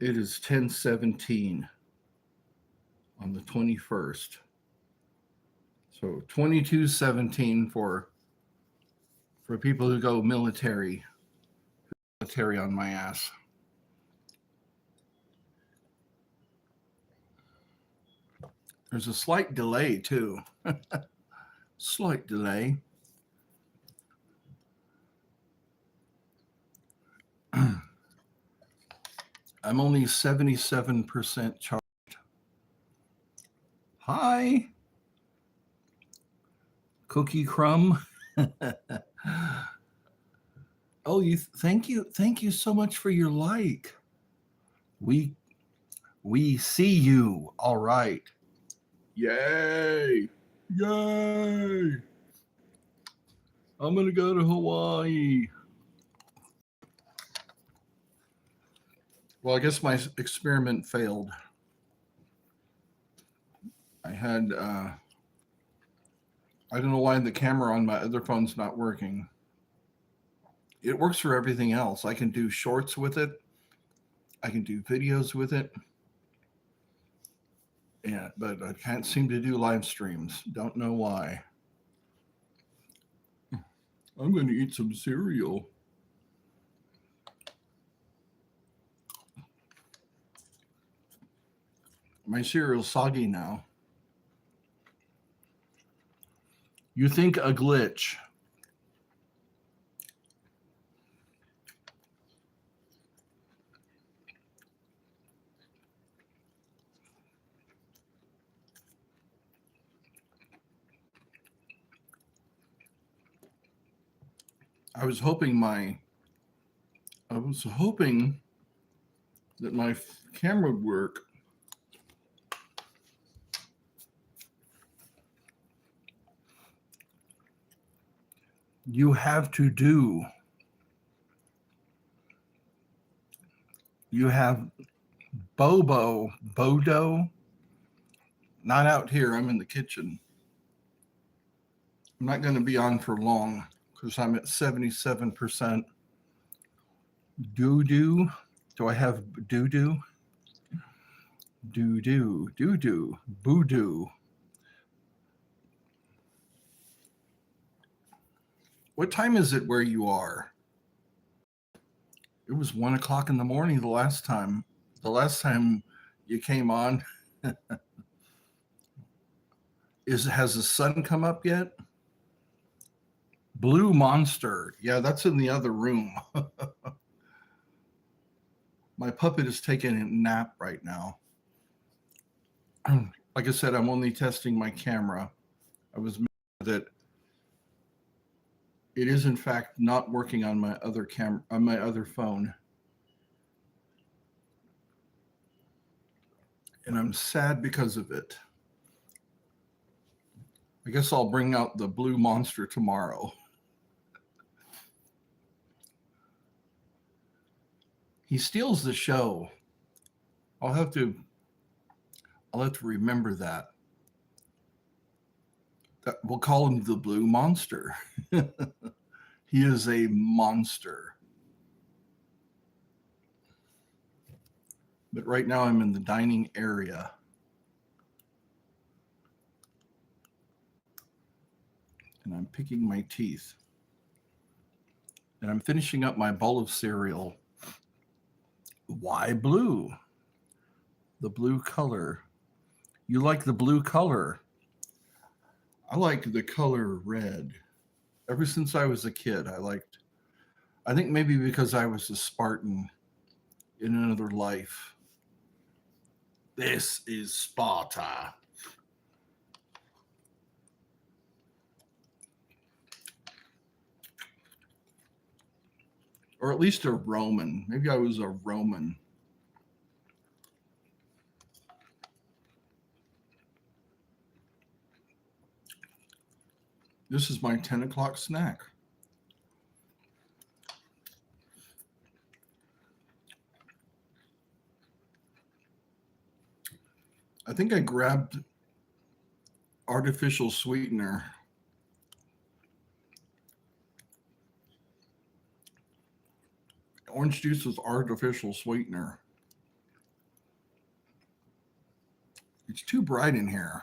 It is 10:17 on the 21st. So 22:17 for people who go military on my ass. There's a slight delay too. Slight delay. I'm only 77% charged. Hi, Cookie Crumb. Oh, thank you so much for your like. We see you. All right. Yay! Yay! I'm gonna go to Hawaii. Well, I guess my experiment failed. I had I don't know why the camera on my other phone's not working. It works for everything else. I can do shorts with it. I can do videos with it. Yeah, but I can't seem to do live streams. Don't know why. I'm going to eat some cereal. My cereal's soggy now. You think a glitch. I was hoping that my camera would work. You have Bodo, not out here. I'm in the kitchen. I'm not going to be on for long because I'm at 77% doo-doo. Do I have doo-doo? Doo-doo, voodoo. What time is it where you are? It was 1 o'clock in the morning the last time. The last time you came on. Has the sun come up yet? Blue Monster. Yeah, that's in the other room. My puppet is taking a nap right now. Like I said, I'm only testing my camera. I was that it is in fact not working on my other camera, on my other phone. And I'm sad because of it. I guess I'll bring out the Blue Monster tomorrow. He steals the show. I'll have to remember that. We'll call him the Blue Monster. He is a monster. But right now I'm in the dining area. And I'm picking my teeth. And I'm finishing up my bowl of cereal. Why blue? The blue color. You like the blue color? I like the color red. Ever since I was a kid, I think maybe because I was a Spartan in another life. This is Sparta. Or at least a Roman. Maybe I was a Roman. This is my 10 o'clock snack. I think I grabbed artificial sweetener. Orange juice with artificial sweetener. It's too bright in here.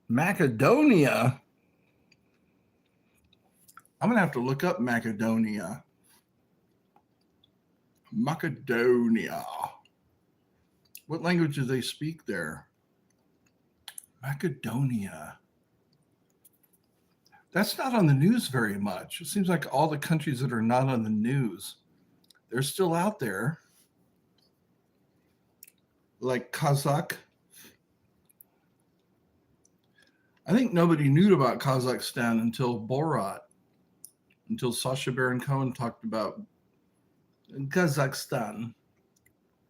Macedonia. I'm going to have to look up Macedonia. Macedonia. What language do they speak there? Macedonia. That's not on the news very much. It seems like all the countries that are not on the news, they're still out there. Like Kazakh. I think nobody knew about Kazakhstan until Borat, until Sacha Baron Cohen talked about Kazakhstan,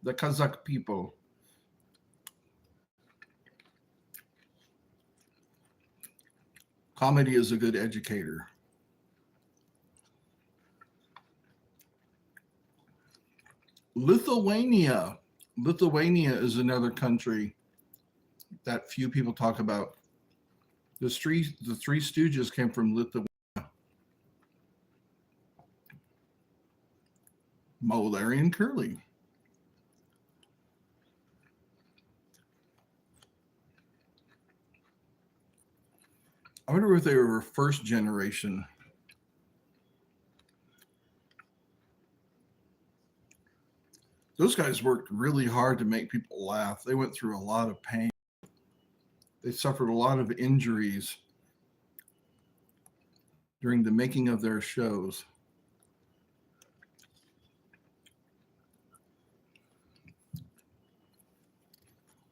the Kazakh people. Comedy is a good educator. Lithuania. Lithuania is another country that few people talk about. The Three Stooges came from Lithuania. Moe, Larry, and Curly. I wonder if they were first generation. Those guys worked really hard to make people laugh. They went through a lot of pain. They suffered a lot of injuries during the making of their shows.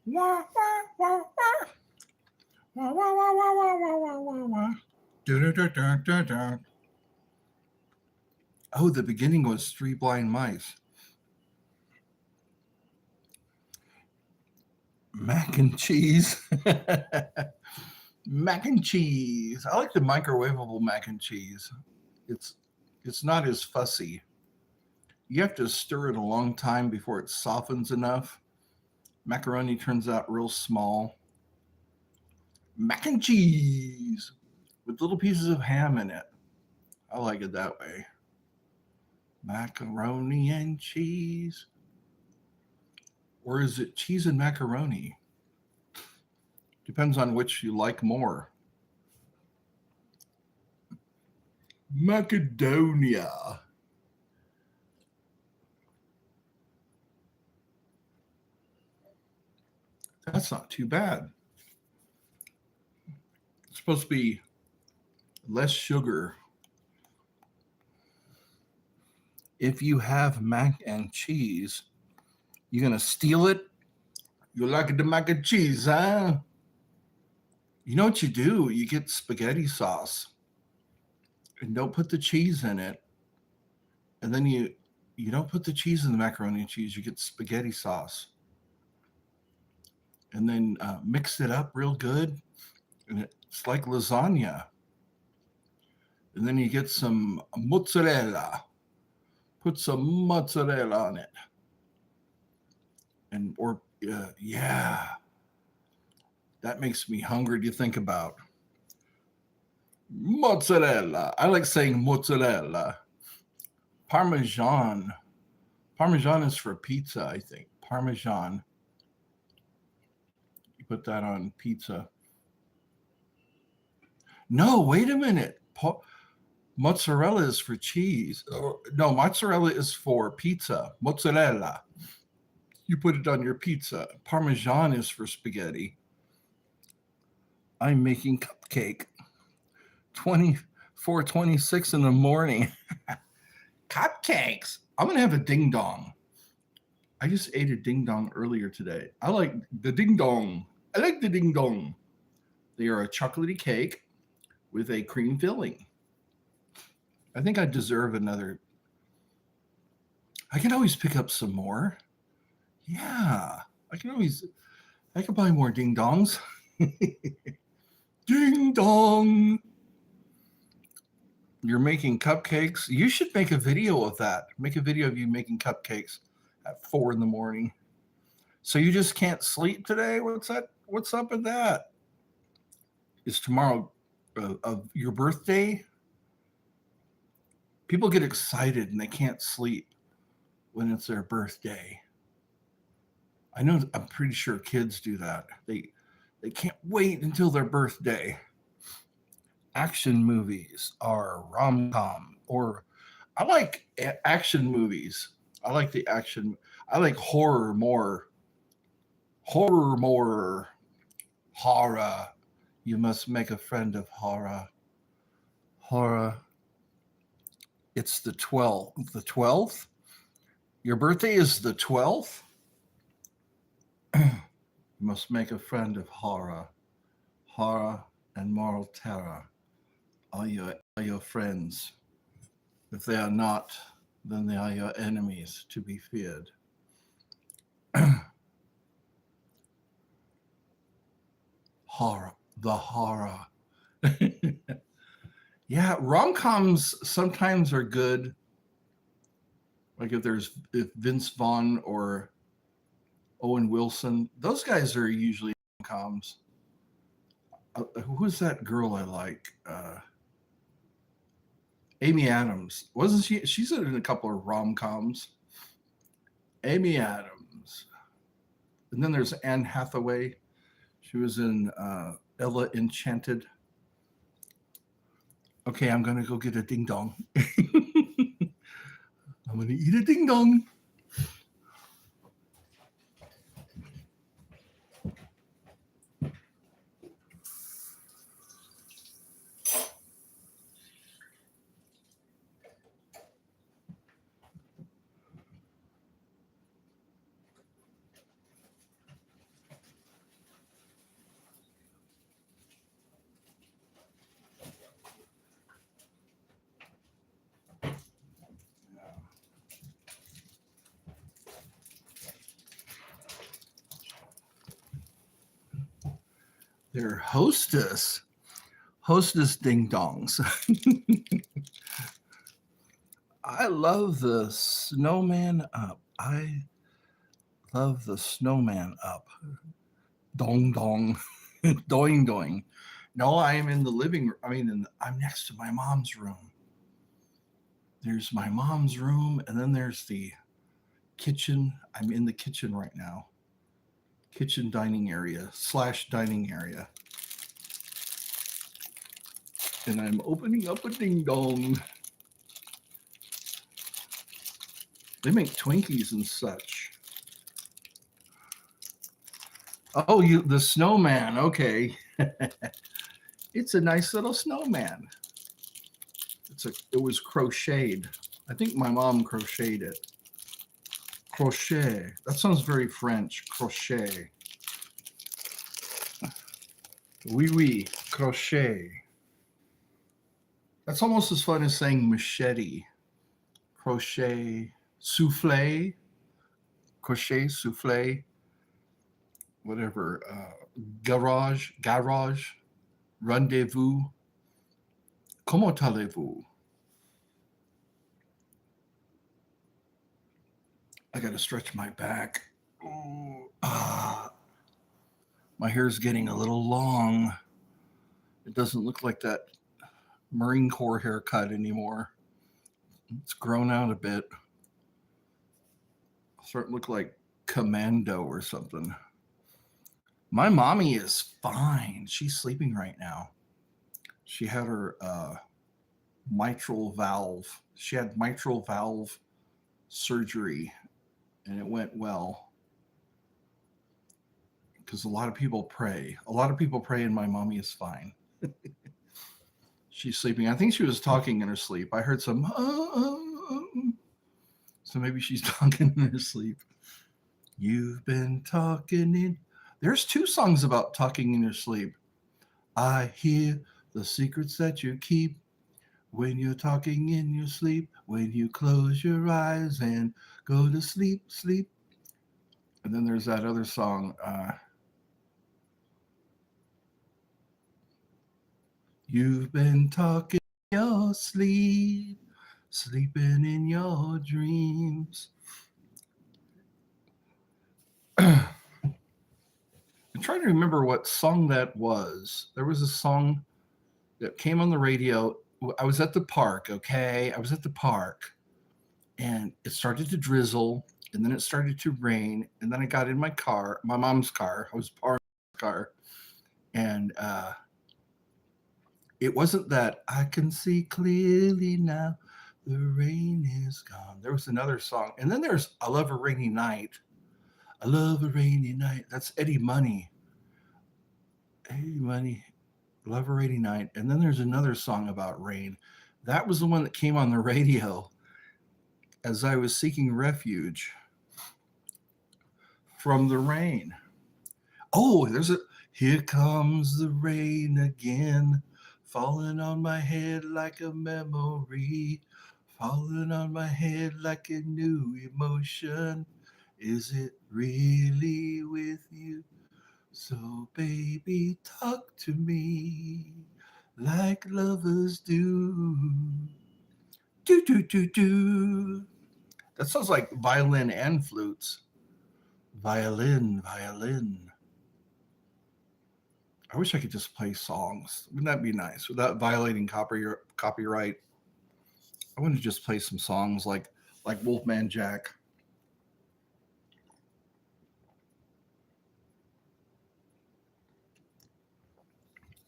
Wah, wah, wah, wah. Wah, wah, wah, wah, wah, wah, wah, wah, wah. Da, da, da, da, da. Oh, the beginning was Three Blind Mice. Mac and cheese. Mac and cheese. I like the microwavable mac and cheese. It's not as fussy. You have to stir it a long time before it softens enough. Macaroni turns out real small. Mac and cheese with little pieces of ham in it. I like it that way. Macaroni and cheese. Or is it cheese and macaroni? Depends on which you like more. Macedonia. That's not too bad. It's supposed to be less sugar. If you have mac and cheese, you're going to steal it? You like the mac and cheese, huh? You know what you do? You get spaghetti sauce and don't put the cheese in it. And then you don't put the cheese in the macaroni and cheese. You get spaghetti sauce. And then mix it up real good. And it's like lasagna. And then you get some mozzarella. Put some mozzarella on it. And, yeah. That makes me hungry to think about. Mozzarella. I like saying mozzarella. Parmesan. Parmesan is for pizza, I think. Parmesan. You put that on pizza. No, wait a minute. Mozzarella is for cheese. No, mozzarella is for pizza. Mozzarella. You put it on your pizza. Parmesan is for spaghetti. I'm making cupcake. 4:26 in the morning. Cupcakes. I'm going to have a ding dong. I just ate a ding dong earlier today. I like the ding dong. I like the ding dong. They are a chocolatey cake with a cream filling. I think I deserve another. I can always pick up some more. Yeah, I can buy more ding dongs. Ding dong. You're making cupcakes. You should make a video of that. Make a video of you making cupcakes at 4 in the morning. So you just can't sleep today? What's that? What's up with that? Is tomorrow of your birthday? People get excited and they can't sleep when it's their birthday. I know, I'm pretty sure kids do that. They can't wait until their birthday. Action movies are rom-com, or I like action movies. I like the action. I like horror more. Horror more. Horror. You must make a friend of horror. Horror. It's the 12th. The 12th? Your birthday is the 12th? You must make a friend of horror. Horror and moral terror are your friends. If they are not, then they are your enemies to be feared. Horror. The horror. Yeah, rom-coms sometimes are good. Like if Vince Vaughn or Owen Wilson, those guys are usually rom-coms. Who's that girl I like? Amy Adams. Wasn't she? She's in a couple of rom-coms. Amy Adams. And then there's Anne Hathaway. She was in Ella Enchanted. Okay, I'm going to go get a ding dong. I'm going to eat a ding dong. They're hostess ding dongs. I love the snowman up. I love the snowman up. Dong dong. Doing doing. No, I am in the living room. I mean, I'm next to my mom's room. There's my mom's room, and then there's the kitchen. I'm in the kitchen right now. Kitchen dining area / dining area. And I'm opening up a ding dong. They make Twinkies and such. Oh, the snowman. Okay. It's a nice little snowman. It was crocheted. I think my mom crocheted it. Crochet. That sounds very French. Crochet. Oui, oui. Crochet. That's almost as fun as saying machete. Crochet. Souffle. Crochet, souffle. Whatever. Garage. Rendezvous. Comment allez-vous? I got to stretch my back. My hair's getting a little long. It doesn't look like that Marine Corps haircut anymore. It's grown out a bit. Starting to look like Commando or something. My mommy is fine. She's sleeping right now. She had her mitral valve. She had mitral valve surgery, and it went well. Because a lot of people pray. And my mommy is fine. She's sleeping. I think she was talking in her sleep. I heard some, so maybe she's talking in her sleep. You've been talking in. There's 2 songs about talking in your sleep. I hear the secrets that you keep when you're talking in your sleep, when you close your eyes and go to sleep. And then there's that other song. You've been talking in your sleep, sleeping in your dreams. I'm trying to remember what song that was. There was a song that came on the radio. I was at the park, okay? I was at the park, and it started to drizzle. and then it started to rain, and then I got in my car, my mom's car. I was parked in the car, and it wasn't that I can see clearly now, the rain is gone. There was another song, and then there's I Love a Rainy Night. I love a rainy night. That's Eddie Money. Eddie Money, Love a Rainy Night. And then there's another song about rain. That was the one that came on the radio as I was seeking refuge from the rain. Oh, there's a Here comes the rain again, falling on my head like a memory, falling on my head like a new emotion. Is it really with you? So, baby, talk to me like lovers do. Do, do, do, do. That sounds like violin and flutes. Violin, violin. I wish I could just play songs. Wouldn't that be nice without violating copyright? I want to just play some songs like Wolfman Jack.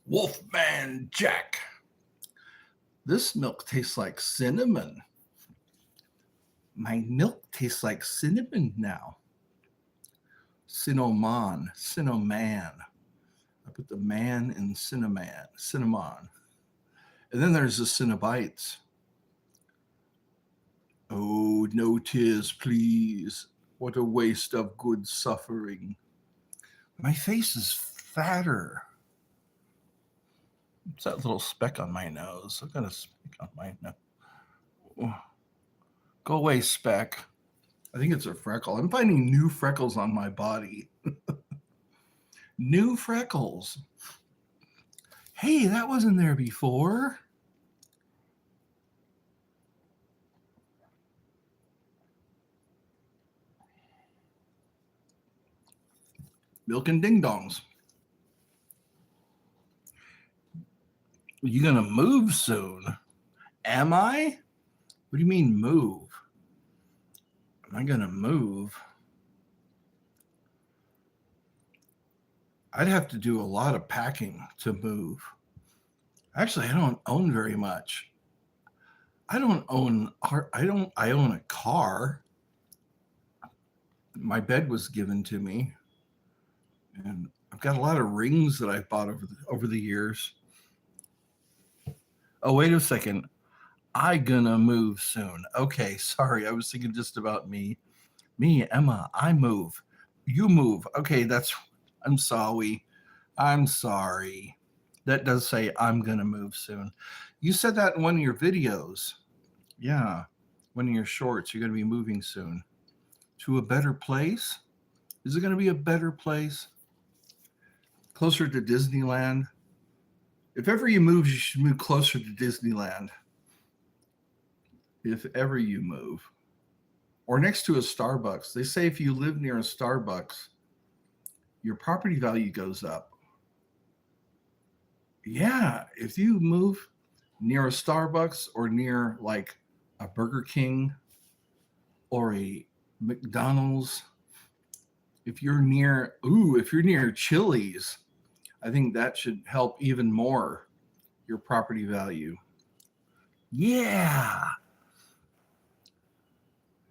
Wolfman Jack. This milk tastes like cinnamon. My milk tastes like cinnamon now. Cinnamon. I put the man in cinnamon. And then there's the Cinnabites. Oh, no tears, please. What a waste of good suffering. My face is fatter. What's that little speck on my nose? I've got a speck on my nose. Oh. Go away, speck. I think it's a freckle. I'm finding new freckles on my body. New freckles. Hey, that wasn't there before. Milk and ding dongs. You gonna move soon? Am I? What do you mean move? Am I gonna move? I'd have to do a lot of packing to move. Actually, I don't own very much. I own a car. My bed was given to me, and I've got a lot of rings that I've bought over the years. Oh, wait a second. I gonna move soon. Okay, sorry. I was thinking just about me. Me, Emma, I move. You move. Okay, I'm sorry. I'm sorry. That does say I'm gonna move soon. You said that in one of your videos. Yeah, one of your shorts. You're gonna be moving soon. To a better place? Is it gonna be a better place? Closer to Disneyland? If ever you move, you should move closer to Disneyland. If ever you move. Or next to a Starbucks. They say if you live near a Starbucks, your property value goes up. Yeah, if you move near a Starbucks or near like a Burger King or a McDonald's, if you're near Chili's, I think that should help even more your property value. Yeah.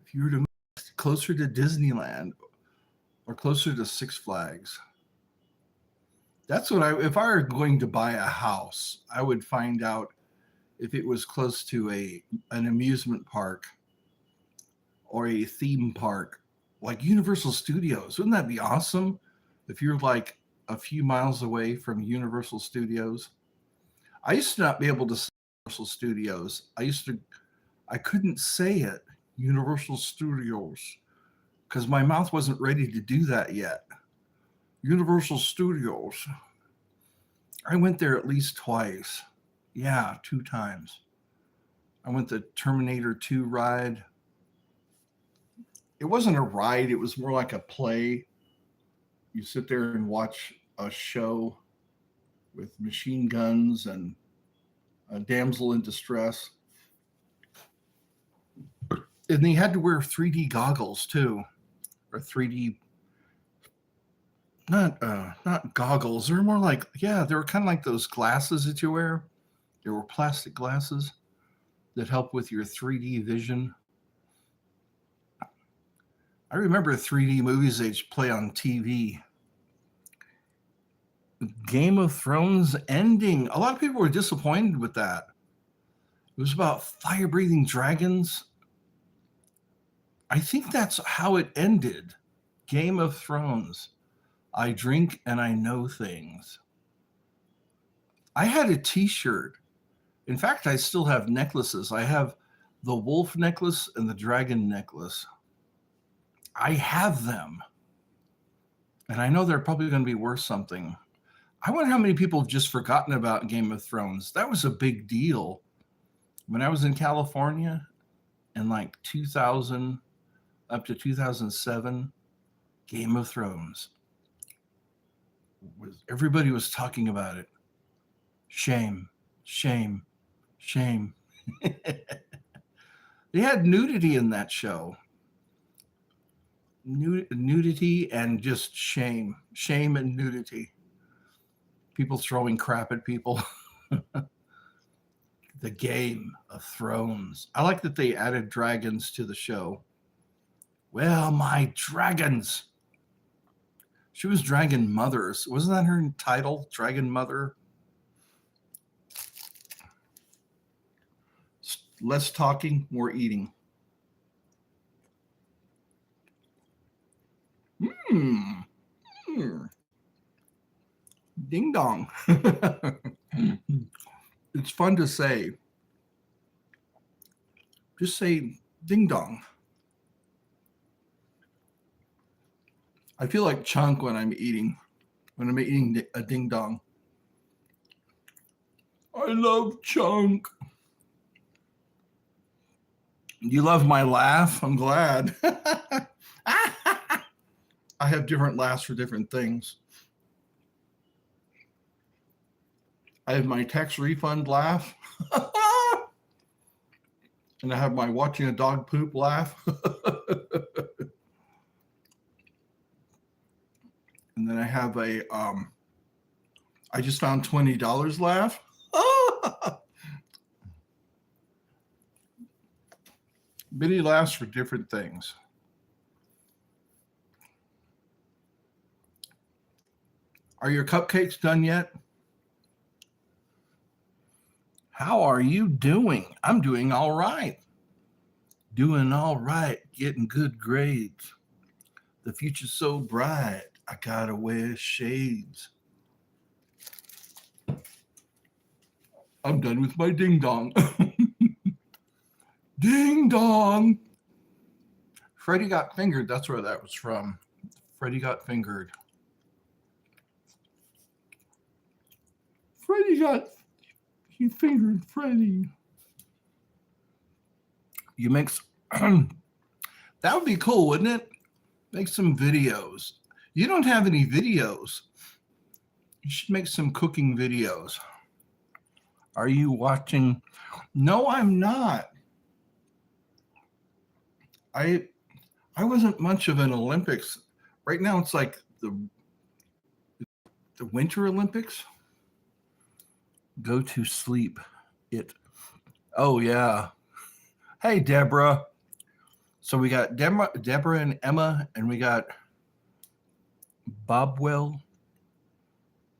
If you were to move closer to Disneyland or closer to Six Flags, that's what if I were going to buy a house, I would find out if it was close to an amusement park or a theme park like Universal Studios. Wouldn't that be awesome if you're like a few miles away from Universal Studios? I used to not be able to say Universal Studios. I couldn't say it, Universal Studios, because my mouth wasn't ready to do that yet. Universal Studios. I went there at least twice. Yeah, 2 times. I went the Terminator 2 ride. It wasn't a ride, it was more like a play. You sit there and watch a show with machine guns and a damsel in distress. And they had to wear 3D goggles too, or 3D, not goggles. They're more like, yeah, they were kind of like those glasses that you wear. They were plastic glasses that help with your 3D vision. I remember 3D movies they play on TV. Game of Thrones ending. A lot of people were disappointed with that. It was about fire-breathing dragons. I think that's how it ended. Game of Thrones. I drink and I know things. I had a t-shirt. In fact, I still have necklaces. I have the wolf necklace and the dragon necklace. I have them. And I know they're probably going to be worth something. I wonder how many people have just forgotten about Game of Thrones. That was a big deal. When I was in California in like 2000 up to 2007, Game of Thrones. Everybody was talking about it. Shame, shame, shame. They had nudity in that show. Nudity and just shame and nudity. People throwing crap at people. The Game of Thrones. I like that they added dragons to the show. Well, my dragons. She was Dragon Mothers. Wasn't that her title? Dragon Mother? Less talking, more eating. Ding dong. It's fun to say. Just say ding dong. I feel like Chunk when I'm eating a ding dong. I love Chunk. You love my laugh? I'm glad. I have different laughs for different things. I have my tax refund laugh. And I have my watching a dog poop laugh. And then I have a I just found $20 laugh. Many laughs for different things. Are your cupcakes done yet? How are you doing? I'm doing all right. Doing all right. Getting good grades. The future's so bright. I gotta wear shades. I'm done with my ding dong. Ding dong. Freddie Got Fingered. That's where that was from. Freddie Got Fingered. He fingered Freddie. You make that would be cool, wouldn't it? Make some videos. You don't have any videos. You should make some cooking videos. Are you watching? No, I'm not. I wasn't much of an Olympics. Right now it's like the Winter Olympics. Go to sleep. Oh yeah. Hey Deborah. So we got Deborah and Emma, and we got Bobwell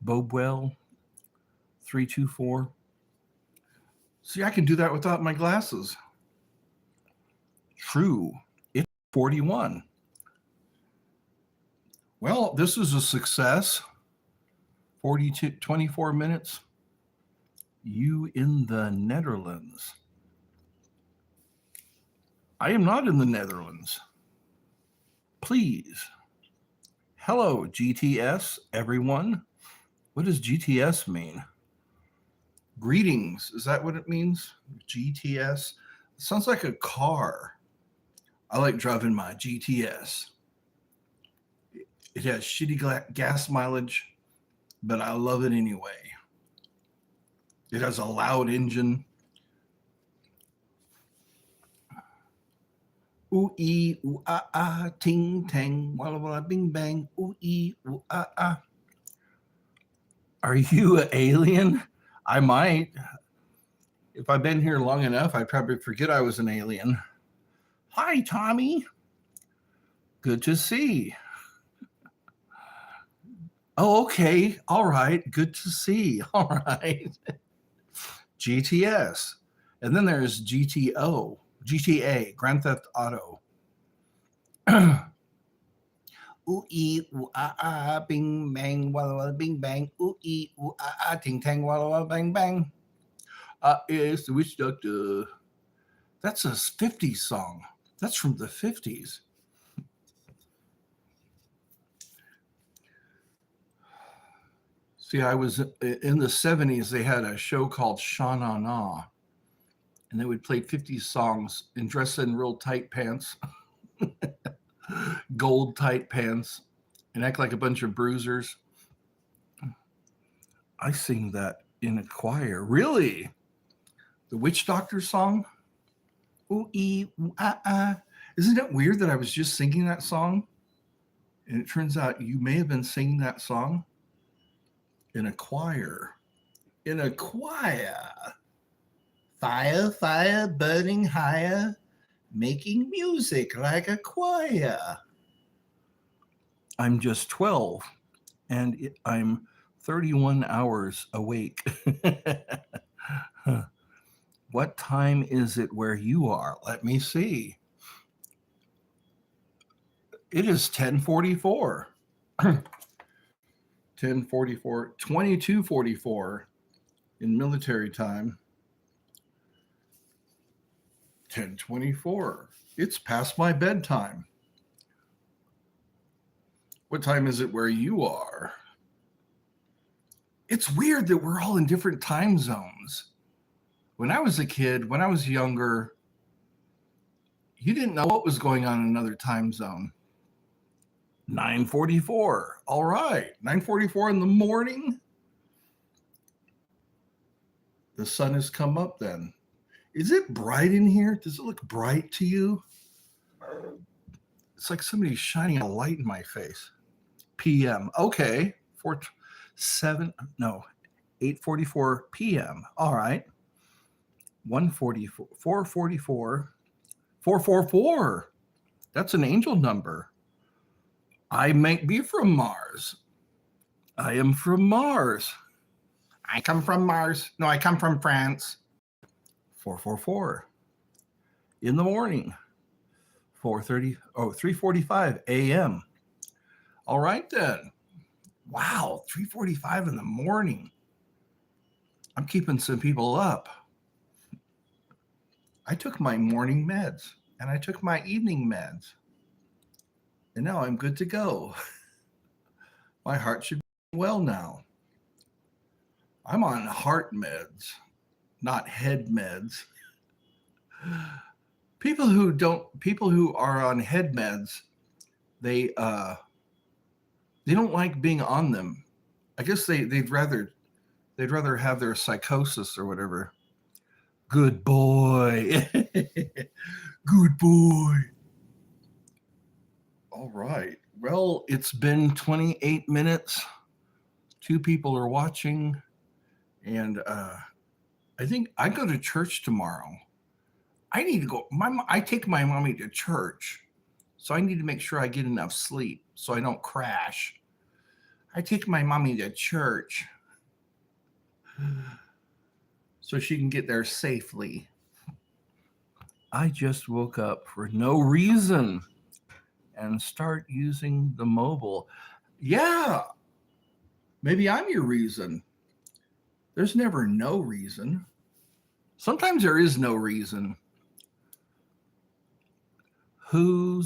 324. See, I can do that without my glasses. True. It's 41. Well, this is a success. 24 minutes. You in the Netherlands. I am not in the Netherlands. Please. Hello, GTS, everyone. What does GTS mean? Greetings. Is that what it means? GTS? It sounds like a car. I like driving my GTS. It has shitty gas mileage, but I love it anyway. It has a loud engine. Ooh ee ooh ah ah, ting tang, walla walla bing bang. Ooh ee ooh ah ah. Are you an alien? I might. If I've been here long enough, I probably forget I was an alien. Hi, Tommy. Good to see. Oh, okay. All right. Good to see. All right. GTS. And then there's GTO, GTA, Grand Theft Auto. Ooh ee ooh ah ah, bing bang, walla walla bing bang. Ooh ee ooh ah ah, ting tang, walla walla bang bang. It's the Witch Doctor. That's a 50s song. That's from the 50s. See, I was in the 70s, they had a show called Sha Na Na, and they would play 50s songs and dress in real tight pants, gold tight pants, and act like a bunch of bruisers. I sing that in a choir. Really? The Witch Doctor song? Ooh, ee, ooh, ah, ah. Isn't it weird that I was just singing that song? And it turns out you may have been singing that song in a choir. In a choir. Fire, fire, burning higher, making music like a choir. I'm just 12 and I'm 31 hours awake. What time is it where you are? Let me see. It is 10:44. 10:44, 22:44 in military time. 10:24. It's past my bedtime. What time is it where you are? It's weird that we're all in different time zones. When I was a kid, when I was younger, you didn't know what was going on in another time zone. 9:44. All right. 9:44 in the morning. The sun has come up then. Is it bright in here? Does it look bright to you? It's like somebody's shining a light in my face. PM. Okay. 8:44 PM. All right. 144, 444, 444. That's an angel number. I might be from Mars. I am from Mars. I come from Mars. No, I come from France. 444. In the morning. 3:45 a.m. All right then. Wow, 3:45 in the morning. I'm keeping some people up. I took my morning meds and I took my evening meds. And now I'm good to go. My heart should be well now. I'm on heart meds, not head meds. People who are on head meds, they don't like being on them. I guess they'd rather have their psychosis or whatever. Good boy. Good boy. All right. Well, it's been 28 minutes. 2 people are watching. And I think I go to church tomorrow. I need to go. I take my mommy to church. So I need to make sure I get enough sleep so I don't crash. I take my mommy to church so she can get there safely. I just woke up for no reason and start using the mobile. Yeah, maybe I'm your reason. There's never no reason. Sometimes there is no reason. Who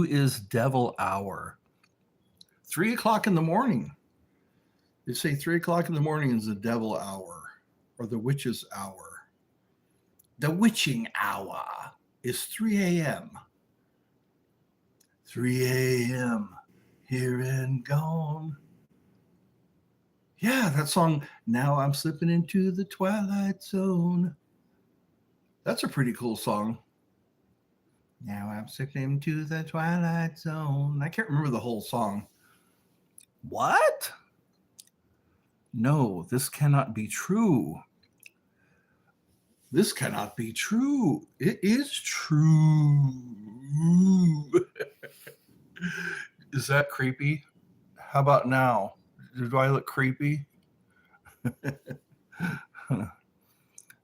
is Devil Hour? 3:00 in the morning. They say 3:00 in the morning is the devil hour or the witch's hour. The witching hour is 3 a.m. 3 a.m. here and gone. Yeah, that song, Now I'm Slipping Into the Twilight Zone. That's a pretty cool song. Now I'm slipping to the twilight zone. I can't remember the whole song. What? No, this cannot be true. This cannot be true. It is true. Is that creepy? How about now? Do I look creepy?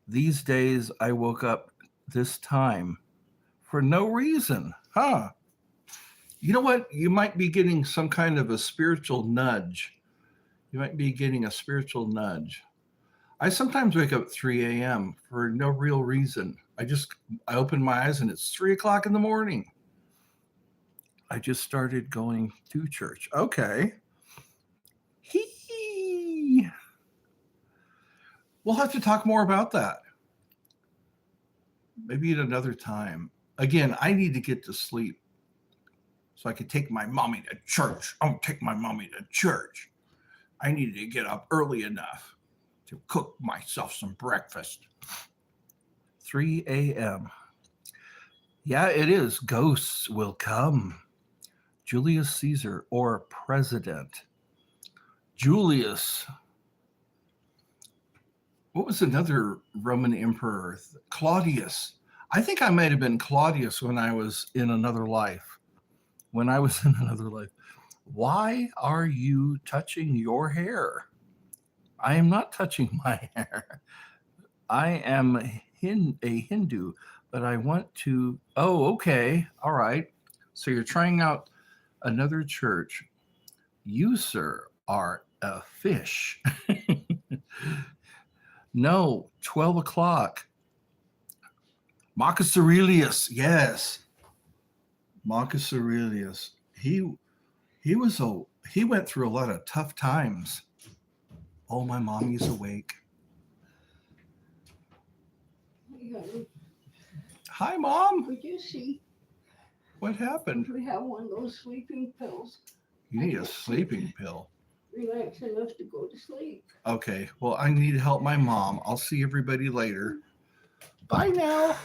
These days I woke up this time for no reason. Huh? You know what? You might be getting some kind of a spiritual nudge. You might be getting a spiritual nudge. I sometimes wake up at 3 a.m. for no real reason. I open my eyes and it's 3 o'clock in the morning. I just started going to church. Okay. Hee. We'll have to talk more about that. Maybe at another time. Again, I need to get to sleep so I can take my mommy to church. I'll take my mommy to church. I need to get up early enough to cook myself some breakfast. 3 a.m. Yeah, it is. Ghosts will come. Julius Caesar or president. Julius. What was another Roman emperor? Claudius. I think I might have been Claudius when I was in another life. Why are you touching your hair? I am not touching my hair. I am a Hindu, but I want to. Oh, okay. All right. So you're trying out another church. You, sir, are a fish. No, 12 o'clock. Marcus Aurelius. Yes. Marcus Aurelius. He went through a lot of tough times. Oh, my mommy's awake. Hi, Mom. Would you see? What happened? We have one of those sleeping pills. You need a sleeping pill. Relax enough to go to sleep. Okay. Well, I need to help my mom. I'll see everybody later. Bye now.